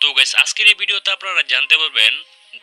তো গাইস আজকের এই ভিডিওতে আপনারা জানতে পারবেন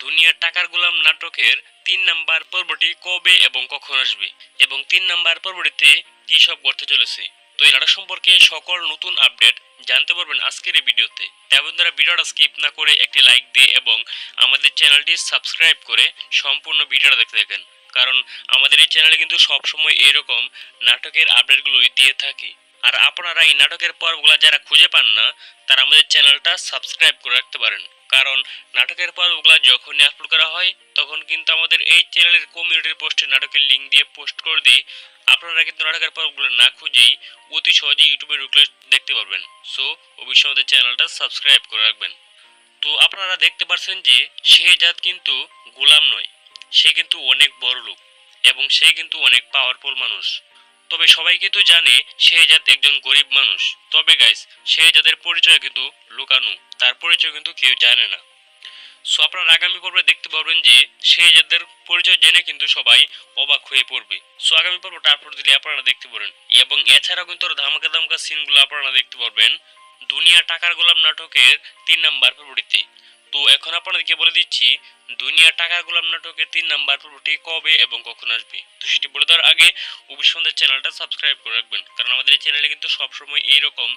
দুনিয়ার টাকার গোলাম নাটকের 3 নাম্বার পর্বটি কবে এবং কখন আসবে এবং 3 নাম্বার পর্বটিতে কি সব করতে চলেছে। তো এই নাটক সম্পর্কে সকল নতুন আপডেট জানতে পারবেন আজকের এই ভিডিওতে। তাই বন্ধুরা ভিডিওটা স্কিপ না করে একটি লাইক দিয়ে এবং আমাদের চ্যানেলটি সাবস্ক্রাইব করে সম্পূর্ণ ভিডিওটা দেখতে থাকেন, কারণ আমাদের এই চ্যানেলে কিন্তু সবসময় এরকম নাটকের আপডেটগুলোই দিয়ে থাকি। আর আপনারা এই নাটকের পর্বগুলো যারা খুঁজে পান না তারা আমাদের চ্যানেলটা সাবস্ক্রাইব করে রাখতে পারেন, কারণ নাটকের পর্বগুলো যখনই আপলোড করা হয় তখন কিন্তু আমাদের এই চ্যানেলের কমিউনিটির পোস্টে নাটকের লিঙ্ক দিয়ে পোস্ট করে দিই। আপনারা কিন্তু নাটকের পর্বগুলো না খুঁজেই অতি সহজেই ইউটিউবে ঢুকলে দেখতে পারবেন। সো অবশ্যই আমাদের চ্যানেলটা সাবস্ক্রাইব করে রাখবেন। তো আপনারা দেখতে পাচ্ছেন যে শেহজাদ কিন্তু গোলাম নয়, সে কিন্তু অনেক বড় লোক এবং সে কিন্তু অনেক পাওয়ারফুল মানুষ। তবে সবাই কিন্তু জানে শেহজাদ একজন গরিব মানুষ। তবে গাইস শেহজাদের পরিচয় কিন্তু লুকানো, তার পরিচয় কিন্তু কেউ জানে না। সো আপনারা আগামী পর্বে দেখতে পারবেন যে শেহজাদের পরিচয় জেনে কিন্তু সবাই অবাক হয়ে পড়বে। সো আগামী পর্বটা আপলোড দিলে আপনারা দেখতে পারেন এবং এছাড়াও কিন্তু ধামাকা ধামাকা সিনগুলো আপনারা দেখতে পারবেন দুনিয়া টাকার গোলাম নাটকের 3 নাম্বার পর্বটিতে। তো এখন আপনাদেরকে বলে দিচ্ছি দুনিয়া টাকার গোলাম নাটকের 3 নাম্বার পর্বটি কবে এবং কখন আসবে। তো সেটি বলে দেওয়ার আগে অবশ্যই আমাদের চ্যানেলটা সাবস্ক্রাইব করে রাখবেন, কারণ আমাদের এই চ্যানেলে কিন্তু সবসময় এইরকম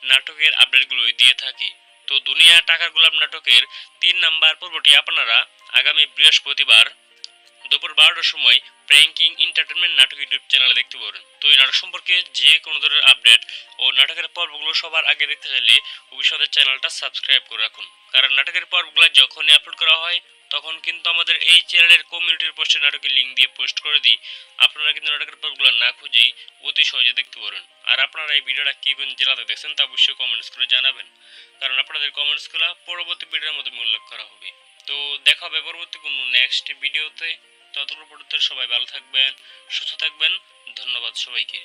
নাটকের আপডেটগুলোই দিয়ে থাকি। তো দুনিয়া টাকার গোলাম নাটকের 3 নাম্বার পর্বটি আপনারা আগামী বৃহস্পতিবার দুপুর 12টার সময় প্র্যাঙ্কিং এন্টারটেনমেন্ট নাটক ইউটিউব চ্যানেলে দেখতে পারেন। তো এই নাটক সম্পর্কে যে কোনো ধরনের আপডেট ও নাটকের পর্বগুলো সবার আগে দেখতে চাইলে অবশ্যই আমাদের চ্যানেলটা সাবস্ক্রাইব করে রাখুন, কারণ নাটকের পর্বগুলো যখনই আপলোড করা হয় তখন কিন্তু আমাদের এই চ্যানেলের কমিউনিটির পোস্টে নাটকের লিঙ্ক দিয়ে পোস্ট করে দিই। আপনারা কিন্তু নাটকের পর্বগুলো না খুঁজেই অতি সহজে দেখতে পারেন। আর আপনারা এই ভিডিওটা কি কোন জেলাতে দেখছেন তা অবশ্যই কমেন্টস করে জানাবেন, কারণ আপনাদের কমেন্টসগুলো পরবর্তী ভিডিওর মধ্যে উল্লেখ করা হবে। তো দেখা হবে পরবর্তী কোনো নেক্সট ভিডিওতে। ততক্ষণ পর্যন্ত সবাই ভালো থাকবেন, সুস্থ থাকবেন। ধন্যবাদ সবাইকে।